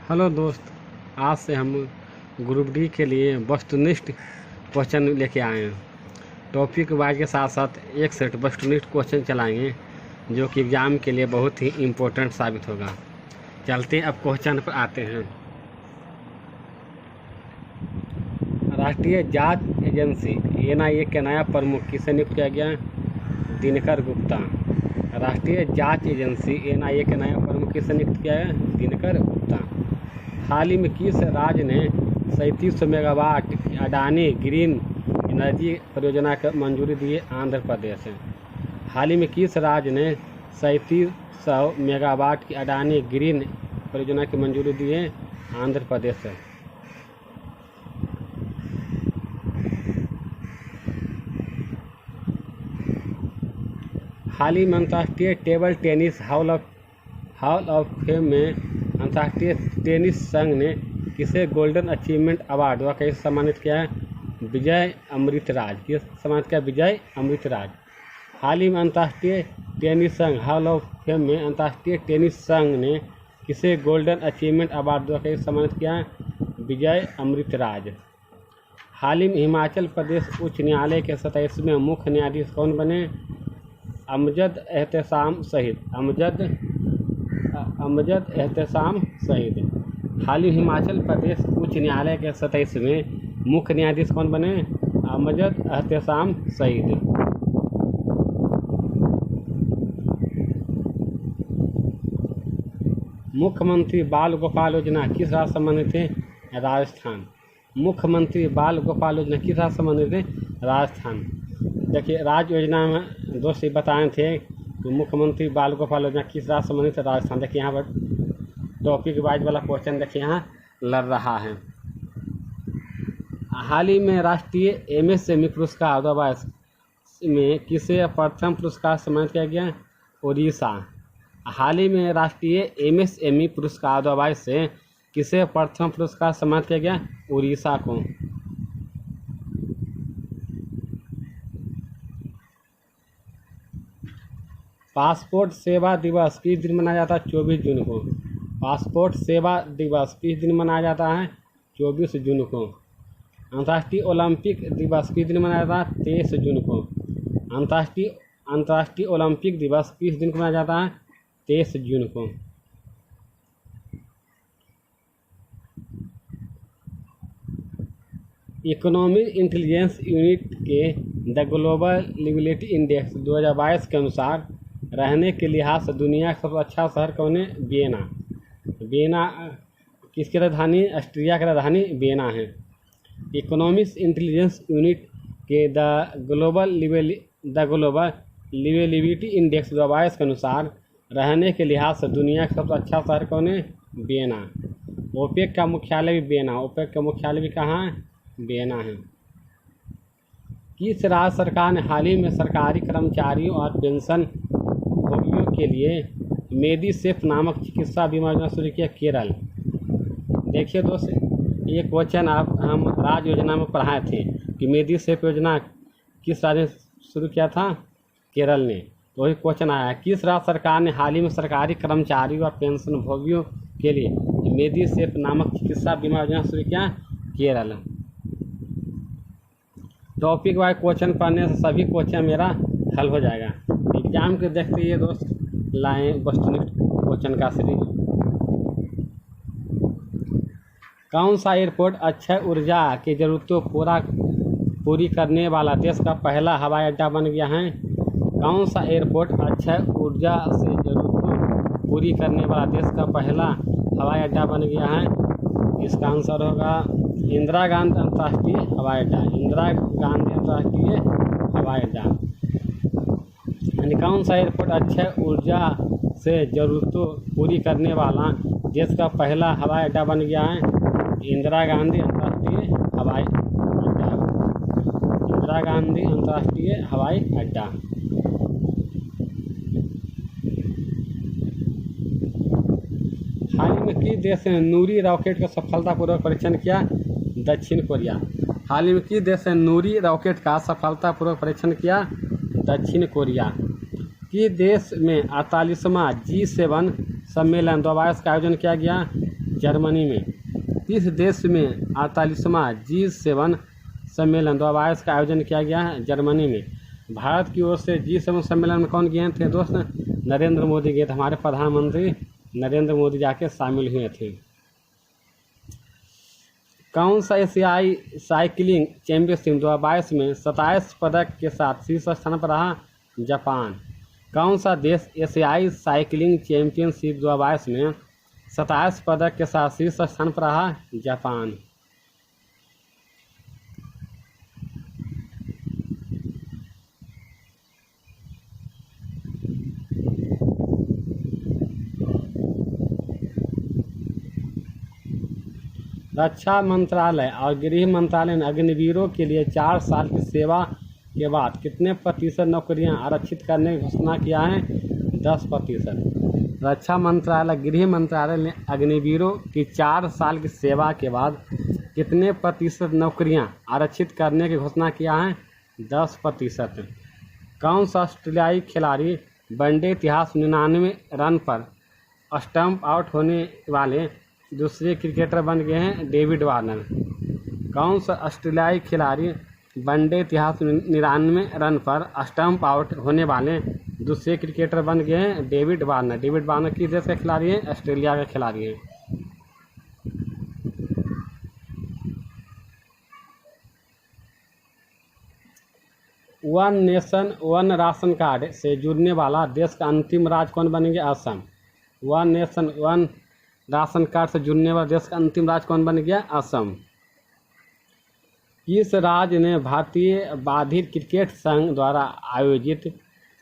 Hello दोस्त, आज से हम ग्रुप डी के लिए वस्तुनिष्ठ क्वेश्चन लेके आए हैं। टॉपिक वाइज के साथ साथ एक सेट वस्तुनिष्ठ क्वेश्चन चलाएंगे जो कि एग्ज़ाम के लिए बहुत ही इम्पोर्टेंट साबित होगा। चलते अब क्वेश्चन पर आते हैं। राष्ट्रीय जांच एजेंसी एनआईए के नया प्रमुख किसे नियुक्त किया गया? दिनकर गुप्ता। राष्ट्रीय जांच एजेंसी एनआईए के नया प्रमुख किसे नियुक्त किया है? दिनकर गुप्ता। हाल ही में किस राज्य ने 3700 मेगावाट अडानी ग्रीन एनर्जी परियोजना को मंजूरी दी है? आंध्र प्रदेश है। हाल ही में किस राज्य ने 3700 मेगावाट की अडानी ग्रीन परियोजना की मंजूरी दी है? आंध्र प्रदेश है। हाल ही में अंतर्राष्ट्रीय table tennis hall of fame में अंतर्राष्ट्रीय टेनिस संघ ने किसे गोल्डन अचीवमेंट अवार्ड व कैसे सम्मानित किया है? विजय अमृतराज। किस सम्मानित किया? विजय अमृतराज। हाल ही में अंतर्राष्ट्रीय टेनिस संघ हॉल ऑफ फेम में अंतर्राष्ट्रीय टेनिस संघ ने किसे गोल्डन अचीवमेंट अवार्ड व कैसे सम्मानित किया है? विजय अमृतराज। हाल ही में हिमाचल प्रदेश उच्च न्यायालय के 27वें मुख्य न्यायाधीश कौन बने? अमजद एहतसाम शहीद। अमजद एहतसाम शहीद। हाल ही हिमाचल प्रदेश उच्च न्यायालय के 27वें मुख्य न्यायाधीश कौन बने? अमजद एहतसाम शहीद। मुख्यमंत्री बाल गोपाल योजना किस राज्य संबंधित है? राजस्थान। मुख्यमंत्री बाल गोपाल योजना किस राज्य संबंधित है? राजस्थान। देखिए, राज्य योजना में दोस्त बताए थे कि मुख्यमंत्री बाल गोपाल योजना किस राज्य संबंधित है? राजस्थान। देखिए यहाँ पर टॉपिक वाइज वाला क्वेश्चन देखिए यहाँ लड़ रहा है। हाल ही में राष्ट्रीय एमएसएमई पुरस्कार 2022 में किसे प्रथम पुरस्कार सम्मानित किया गया? उड़ीसा। हाल ही में राष्ट्रीय एमएसएमई पुरस्कार 2022 से किसे प्रथम पुरस्कार सम्मानित किया गया? उड़ीसा को। पासपोर्ट सेवा दिवस किस दिन मनाया जाता है? 24 जून को। पासपोर्ट सेवा दिवस किस दिन मनाया जाता है? 24 जून को। अंतर्राष्ट्रीय ओलंपिक दिवस किस दिन मनाया जाता है? 23 जून को। अंतर्राष्ट्रीय ओलंपिक दिवस किस दिन को मनाया जाता है? 23 जून को। इकोनॉमिक इंटेलिजेंस यूनिट के द ग्लोबल लिविलिटी इंडेक्स 2022 के अनुसार रहने के लिहाज से दुनिया का सबसे अच्छा शहर कौन है? वियना। वियना किसकी राजधानी? ऑस्ट्रिया की राजधानी वियना है। इकोनॉमिक्स इंटेलिजेंस यूनिट के द ग्लोबल लिविलिटी इंडेक्स 2022 के अनुसार रहने के लिहाज से दुनिया का सबसे अच्छा शहर कौन है? वियना। ओपेक का मुख्यालय भी वियना। ओपेक का मुख्यालय भी कहाँ है? वियना है। किस राज्य सरकार ने हाल ही में सरकारी कर्मचारियों और पेंशन भोगियों के लिए मेडिसेफ नामक चिकित्सा बीमा योजना शुरू किया? केरल। देखिए दोस्त, ये क्वेश्चन हम राज्य योजना में पढ़ाए थे कि मेडिसेफ योजना किस राज्य ने शुरू किया था? केरल ने। तो वही क्वेश्चन आया, किस राज्य सरकार ने हाल ही में सरकारी कर्मचारियों और पेंशन भोगियों के लिए मेडिसेफ नामक चिकित्सा बीमा योजना शुरू किया? केरल। टॉपिक वाइज क्वेश्चन पढ़ने से सभी क्वेश्चन मेरा हल हो जाएगा। एग्जाम के देखते ये दोस्त लाएँ वस्तुनिष्ठ क्वेश्चन का सीरीज। कौन सा एयरपोर्ट अक्षय ऊर्जा की जरूरतों पूरी करने वाला देश का पहला हवाई अड्डा बन गया है? कौन सा एयरपोर्ट अक्षय ऊर्जा से जरूरतों पूरी करने वाला देश का पहला हवाई अड्डा बन गया है? इसका आंसर होगा इंदिरा गांधी अंतर्राष्ट्रीय हवाई अड्डा। इंदिरा गांधी अंतर्राष्ट्रीय हवाई अड्डा। यानी कौन सा एयरपोर्ट अक्षय ऊर्जा से जरूरतों पूरी करने वाला देश का पहला हवाई अड्डा बन गया है? इंदिरा गांधी अंतर्राष्ट्रीय हवाई अड्डा। इंदिरा गांधी अंतर्राष्ट्रीय हवाई अड्डा। हाल ही में किस देश ने नूरी रॉकेट का सफलतापूर्वक परीक्षण किया? दक्षिण कोरिया। हाल ही में किस देश ने नूरी रॉकेट का सफलतापूर्वक परीक्षण किया? दक्षिण कोरिया। किस देश में 48वां G7 सम्मेलन 2022 का आयोजन किया गया? जर्मनी में। किस देश में 48वां G7 सम्मेलन 2022 का आयोजन किया गया है? जर्मनी में। भारत की ओर से G7 सम्मेलन में कौन गए थे दोस्त? नरेंद्र मोदी गए थे, हमारे प्रधानमंत्री नरेंद्र मोदी जाके शामिल हुए थे। कौन सा एशियाई साइकिलिंग चैंपियनशिप 2022 में 27 पदक के साथ शीर्ष स्थान पर रहा? जापान। कौन सा देश एशियाई साइकिलिंग चैंपियनशिप 2022 में 27 पदक के साथ शीर्ष स्थान पर रहा? जापान। रक्षा मंत्रालय और गृह मंत्रालय ने अग्निवीरों के लिए 4 साल की सेवा के बाद कितने प्रतिशत नौकरियां आरक्षित करने की घोषणा किया है? 10%। रक्षा मंत्रालय गृह मंत्रालय ने अग्निवीरों की 4 साल की सेवा के बाद कितने प्रतिशत नौकरियां आरक्षित करने की घोषणा किया है? 10%। कौन सा ऑस्ट्रेलियाई खिलाड़ी वनडे इतिहास 99 रन पर स्टंप आउट होने वाले दूसरे क्रिकेटर बन गए हैं? David Warner. कौन सा ऑस्ट्रेलियाई खिलाड़ी वनडे इतिहास 99 रन पर स्टंप आउट होने वाले दूसरे क्रिकेटर बन गए हैं? David Warner. डेविड वार्नर किस देश के खिलाड़ी हैं? ऑस्ट्रेलिया के खिलाड़ी हैं। One nation one ration card से जुड़ने वाला देश का अंतिम राज्य कौन बनेंगे? Assam. One nation one ration card से जुड़ने वाला देश का अंतिम राज्य कौन बन गया? असम। किस राज्य ने भारतीय बाधिर क्रिकेट संघ द्वारा आयोजित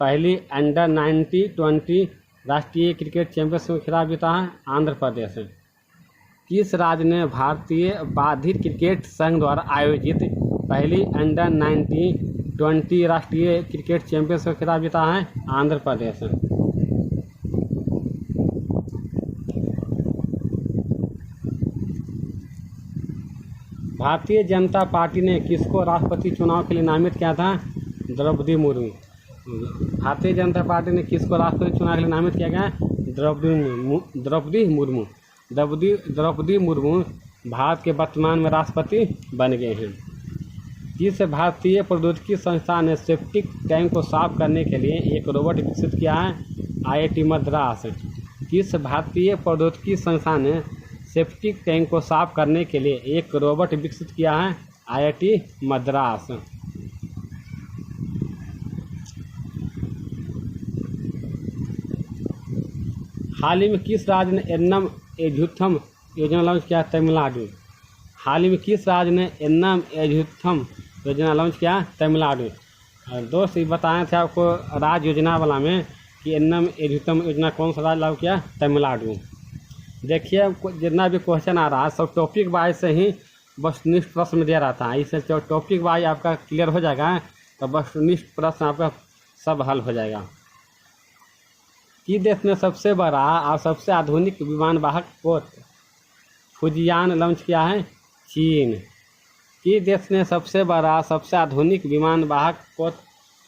पहली अंडर-19-20 राष्ट्रीय क्रिकेट चैंपियनशिप में खिताब जीता है? आंध्र प्रदेश। किस राज्य ने भारतीय बाधिर क्रिकेट संघ द्वारा आयोजित पहली अंडर-19-20 राष्ट्रीय क्रिकेट चैंपियनशिप में खिताब जीता है? आंध्र प्रदेश। भारतीय जनता पार्टी ने किसको राष्ट्रपति चुनाव के लिए नामित किया था? द्रौपदी मुर्मू। भारतीय जनता पार्टी ने किसको राष्ट्रपति चुनाव के लिए नामित किया गया? द्रौपदी मुर्मू। द्रौपदी मुर्मू भारत के वर्तमान में राष्ट्रपति बन गए हैं। किस भारतीय प्रौद्योगिकी संस्थान ने सेप्टिक टैंक को साफ करने के लिए एक रोबोट विकसित किया है? IIT मद्रास। किस भारतीय प्रौद्योगिकी संस्थान ने सेप्टिक टैंक को साफ करने के लिए एक रोबोट विकसित किया है? IIT मद्रास। हाल ही में किस राज्य ने एन्नम एझुथम योजना लॉन्च किया? तमिलनाडु। हाल ही में किस राज्य ने एन्नम एझुथम योजना लॉन्च किया? तमिलनाडु। दोस्त ये बताए थे आपको राज्य योजना वाला में कि एन्नम एझुथम योजना कौन सा राज्य लागू किया? तमिलनाडु। देखिए जितना भी क्वेश्चन आ रहा है सब टॉपिक वाइज से ही वस्तुनिष्ठ प्रश्न में दे रहा था। इससे जो टॉपिक वाइज आपका क्लियर हो जाएगा तो वस्तुनिष्ठ प्रश्न आपका सब हल हो जाएगा। कि देश में सबसे बड़ा और सबसे आधुनिक विमान वाहक पोत फुजियान लॉन्च किया है? चीन। कि देश ने सबसे बड़ा सबसे आधुनिक विमान वाहक पोत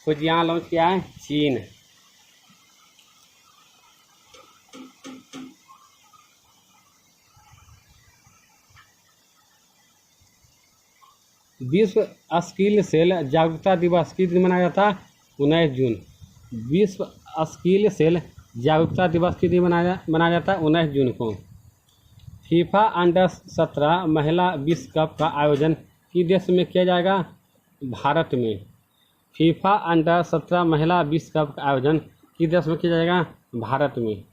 फुजियान लॉन्च किया है? चीन। विश्व स्किल सेल जागरूकता दिवस किस दिन मनाया जाता है? 19 जून। विश्व स्किल सेल जागरूकता दिवस किस दिन मनाया जाता है? 19 जून को। फीफा अंडर-17 महिला विश्व कप का आयोजन किस देश में किया जाएगा? भारत में। फीफा अंडर-17 महिला विश्व कप का आयोजन किस देश में किया जाएगा? भारत में।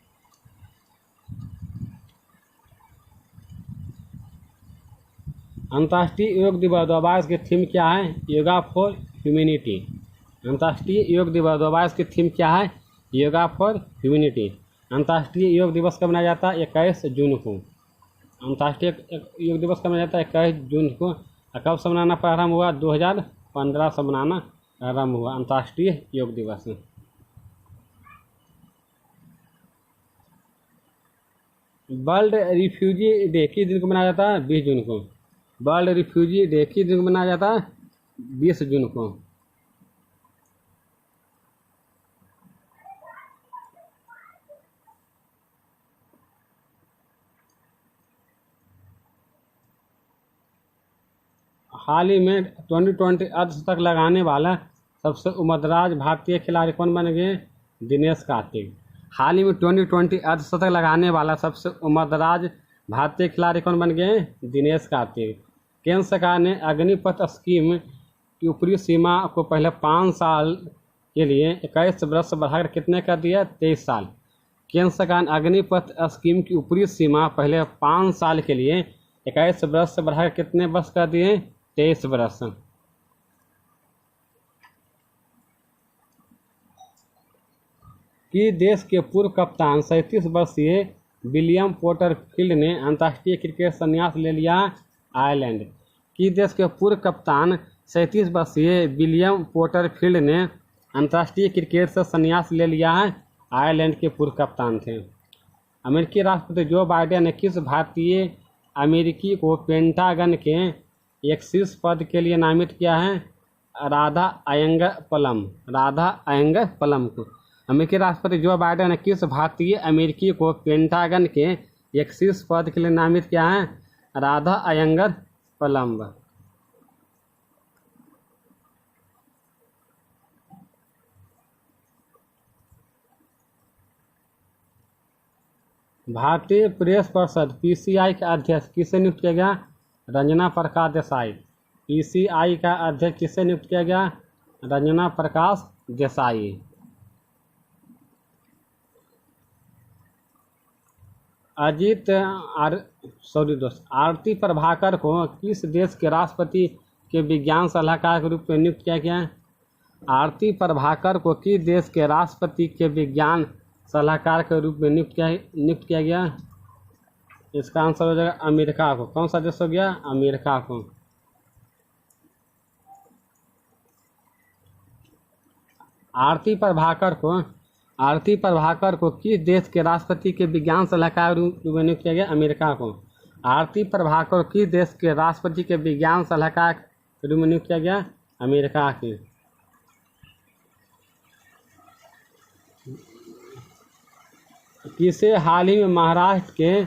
अंतर्राष्ट्रीय योग दिवस 2022 की थीम क्या है? Yoga for humanity. अंतर्राष्ट्रीय योग दिवस 2022 की थीम क्या है? Yoga for humanity. अंतर्राष्ट्रीय योग दिवस कब मनाया जाता है? 21 जून को। अंतर्राष्ट्रीय योग दिवस कब मनाया जाता है? 21 जून को। कब से मनाना प्रारंभ हुआ? 2015 से मनाना प्रारंभ हुआ अंतर्राष्ट्रीय योग दिवस। वर्ल्ड रिफ्यूजी डे किस दिन को मनाया जाता है? 20 जून को। वर्ल्ड रिफ्यूजी डे किस दिन को मनाया जाता है? 20 जून को। हाल ही में 2020 अर्धशतक लगाने वाला सबसे उम्रदराज भारतीय खिलाड़ी कौन बन गए? दिनेश कार्तिक। हाल ही में 2020 अर्धशतक लगाने वाला सबसे उम्रदराज भारतीय खिलाड़ी कौन बन गए? दिनेश कार्तिक। केंद्र सरकार ने अग्निपथ स्कीम की ऊपरी सीमा को पहले 5 साल के लिए 21 वर्ष से बढ़ाकर कितने कर दिया? 23 साल। केंद्र सरकार ने अग्निपथ स्कीम की ऊपरी सीमा पहले 5 साल के लिए 21 वर्ष से बढ़ाकर कितने वर्ष कर दिए? 23 वर्ष। कि देश के पूर्व कप्तान 37 वर्षीय विलियम पोर्टरफील्ड ने अंतर्राष्ट्रीय क्रिकेट संन्यास ले लिया? आयरलैंड। कि देश के पूर्व कप्तान 37 वर्षीय विलियम पोर्टरफील्ड ने अंतर्राष्ट्रीय क्रिकेट से संन्यास ले लिया है? आयरलैंड के पूर्व कप्तान थे। अमेरिकी राष्ट्रपति जो बाइडेन ने किस भारतीय अमेरिकी को पेंटागन के एक शीर्ष पद के लिए नामित किया है? राधा अयंगर पलम। राधा अयंगर पलम को। अमेरिकी राष्ट्रपति जो बाइडेन ने किस भारतीय अमेरिकी को पेंटागन के एक शीर्ष पद के लिए नामित किया है? राधा अयंगर पलम। भारतीय प्रेस परिषद पीसीआई का अध्यक्ष किसे नियुक्त किया गया? रंजना प्रकाश देसाई। पीसीआई का अध्यक्ष किसे नियुक्त किया गया? रंजना प्रकाश देसाई। आरती प्रभाकर को किस देश के राष्ट्रपति के विज्ञान सलाहकार के रूप में नियुक्त किया गया? आरती प्रभाकर को किस देश के राष्ट्रपति के विज्ञान सलाहकार के रूप में नियुक्त किया गया? इसका आंसर हो जाएगा अमेरिका को। कौन सा देश हो गया? अमेरिका को। आरती प्रभाकर को किस देश के राष्ट्रपति के विज्ञान सलाहकार के रूप में नियुक्त किया गया? अमेरिका को। आरती प्रभाकर को किस देश के राष्ट्रपति के विज्ञान सलाहकार के रूप में नियुक्त किया गया? अमेरिका के। किसे हाल ही में महाराष्ट्र के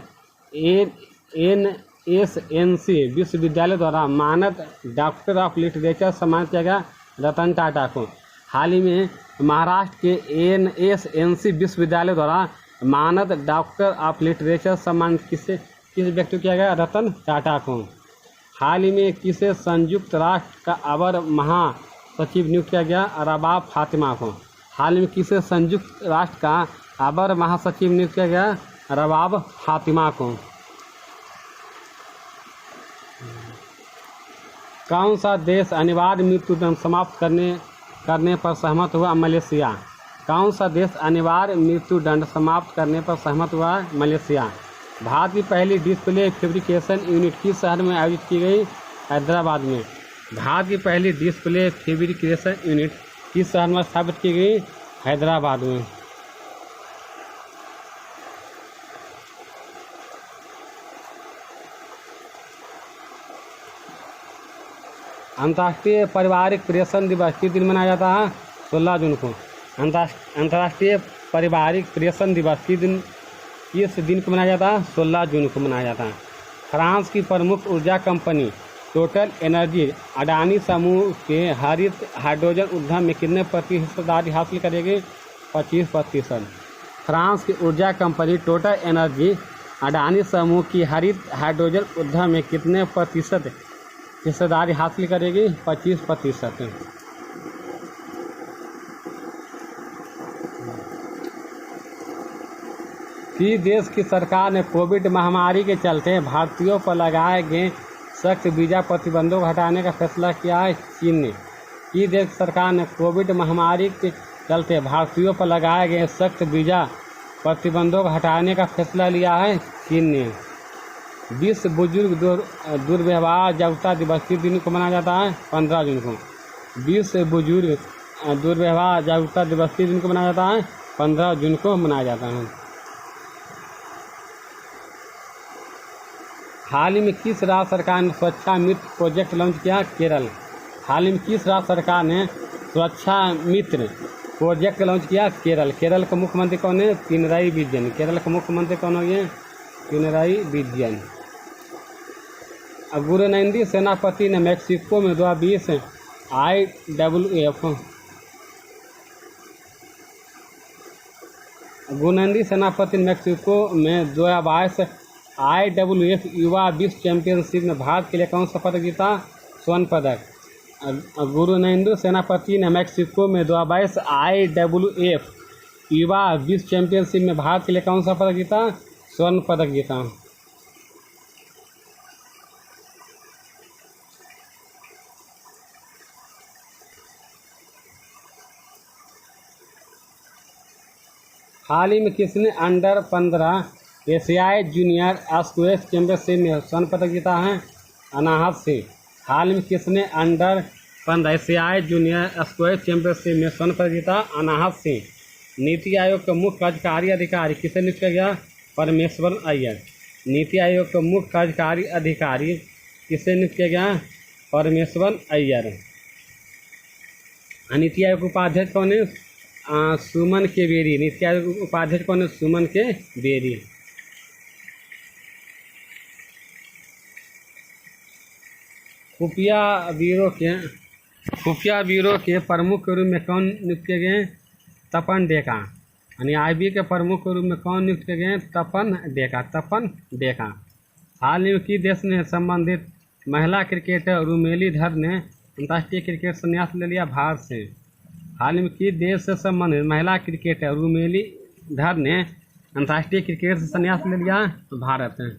NSNC विश्वविद्यालय द्वारा मानद डॉक्टर ऑफ लिटरेचर सम्मानित किया गया? रतन टाटा को। हाल ही में महाराष्ट्र के NSNC विश्वविद्यालय द्वारा मानद डॉक्टर ऑफ लिटरेचर सम्मानित किस व्यक्ति को किया गया? रतन टाटा को। हाल ही में किसे संयुक्त राष्ट्र का अवर महासचिव नियुक्त किया गया? रबाब फातिमा को। हाल ही में किसे संयुक्त राष्ट्र का अवर महासचिव नियुक्त किया गया? रबाब फातिमा को। कौन सा देश अनिवार्य मृत्युदंड समाप्त करने पर सहमत हुआ? मलेशिया। कौन सा देश अनिवार्य मृत्युदंड समाप्त करने पर सहमत हुआ? मलेशिया। भारत की पहली डिस्प्ले फैब्रिकेशन यूनिट किस शहर में आयोजित की गई? हैदराबाद में। भारत की पहली डिस्प्ले फैब्रिकेशन यूनिट किस शहर में स्थापित की गई? हैदराबाद में। अंतर्राष्ट्रीय पारिवारिक प्रेषण दिवस किस दिन मनाया जाता है? 16 जून को। अंतर्राष्ट्रीय पारिवारिक प्रेषण दिवस किस दिन को मनाया जाता है? 16 जून को मनाया जाता है। फ्रांस की प्रमुख ऊर्जा कंपनी टोटल एनर्जी अडानी समूह के हरित हाइड्रोजन उद्यम में कितने प्रतिशत हिस्सेदारी हासिल करेगी? 25%। फ्रांस की ऊर्जा कंपनी टोटल एनर्जी अडानी समूह की हरित हाइड्रोजन उद्यम में कितने प्रतिशत हिस्सेदारी हासिल करेगी? 25%। कि देश की सरकार ने कोविड महामारी के चलते भारतीयों पर लगाए गए सख्त वीज़ा प्रतिबंधों को हटाने का फैसला किया है? चीन ने। कि देश की सरकार ने कोविड महामारी के चलते भारतीयों पर लगाए गए सख्त वीज़ा प्रतिबंधों को हटाने का फैसला लिया है? चीन ने। विश्व बुजुर्ग दुर्व्यवहार जागरूकता दिवस किस दिन को मनाया जाता है? 15 जून को। विश्व बुजुर्ग दुर्व्यवहार जागरूकता दिवस किस दिन को मनाया जाता है? 15 जून को मनाया जाता है। हाल ही में किस राज्य सरकार ने स्वच्छा मित्र प्रोजेक्ट लॉन्च किया? केरल। हाल ही में किस राज्य सरकार ने स्वच्छा मित्र प्रोजेक्ट लॉन्च किया? केरल। केरल का मुख्यमंत्री कौन है? पिनराई विजयन। केरल का मुख्यमंत्री कौन हो गए? पिनराई विजयन। गुरुनंदी सेनापति ने मैक्सिको में 2020 IWF गुरुनंदी सेनापति ने मैक्सिको में 2022 IWF युवा विश्व चैंपियनशिप में भारत के लिए कौन सा पदक जीता? स्वर्ण पदक। गुरुनंदी सेनापति ने मैक्सिको में 2022 IWF युवा विश्व चैंपियनशिप में भारत के लिए कौन सा पदक जीता? स्वर्ण पदक जीता। हाल ही में किसने अंडर 15 एशियाई जूनियर स्क्वैश चैंपियनशिप में स्वर्ण पदक जीता है? अनाहत सिंह। हाल में किसने अंडर 15 एशियाई जूनियर स्क्वैश चैंपियनशिप में स्वर्ण पदक जीता? अनाहत सिंह। नीति आयोग का मुख्य कार्यकारी अधिकारी किसे नियुक्त किया गया? परमेश्वर अय्यर। नीति आयोग का मुख्य कार्यकारी अधिकारी किसे नियुक्त किया गया? परमेश्वर अय्यर। नीति आयोग उपाध्यक्ष कौन है? सुमन के बेरी। नीति आयोग उपाध्यक्ष कौन है? सुमन के बेरी। खुफिया ब्यूरो के प्रमुख के रूप में कौन नियुक्त किए गए? तपन डेका। यानी IB के प्रमुख के रूप में कौन नियुक्त किए गए? तपन डेका। हाल ही में किस देश ने संबंधित महिला क्रिकेटर रुमेली धर ने अंतर्राष्ट्रीय क्रिकेट संन्यास ले लिया? भारत से। हाल ही में किस देश से संबंधित महिला क्रिकेटर रुमेली धर ने अंतर्राष्ट्रीय क्रिकेट से संन्यास ले लिया? भारत है।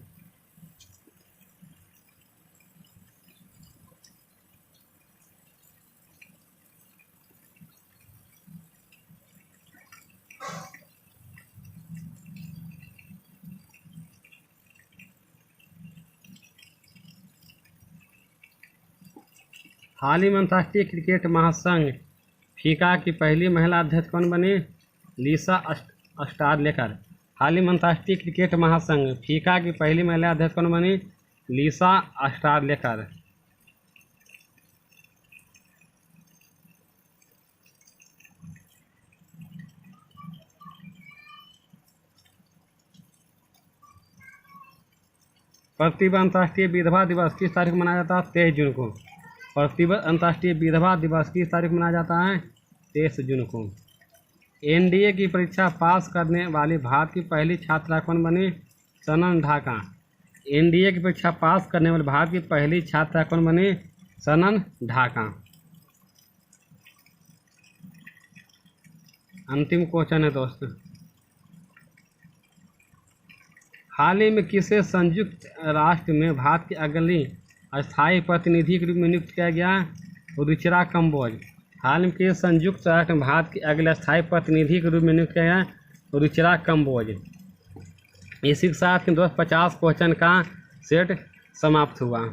हाल ही में अंतर्राष्ट्रीय क्रिकेट महासंघ फीफा की पहली महिला अध्यक्ष कौन बनी? लिसा स्टारलेकर। हाल ही में अंतर्राष्ट्रीय क्रिकेट महासंघ फीफा की पहली महिला अध्यक्ष कौन बनी? लिसा स्टारलेकर। प्रतिबद्ध अंतर्राष्ट्रीय विधवा दिवस किस तारीख को मनाया जाता है? 23 जून को। प्रतिबद्ध अंतर्राष्ट्रीय विधवा दिवस किस तारीख मनाया जाता है? 23 जून को। NDA की परीक्षा पास करने वाली भारत की पहली छात्रा कौन बनी? सनन ढाका। NDA की परीक्षा पास करने वाली भारत की पहली छात्रा कौन बनी? सनन ढाका। अंतिम क्वेश्चन है दोस्तों, हाल ही में किसे संयुक्त राष्ट्र में भारत की अगली अस्थायी प्रतिनिधि के रूप में नियुक्त किया गया? रुचिरा कंबोज। हाल में किसे संयुक्त राष्ट्र में भारत के अगले अस्थायी प्रतिनिधि के रूप में नियुक्त किया गया? रुचिरा कंबोज। इसी के साथ 250 क्वेश्चन का सेट समाप्त हुआ।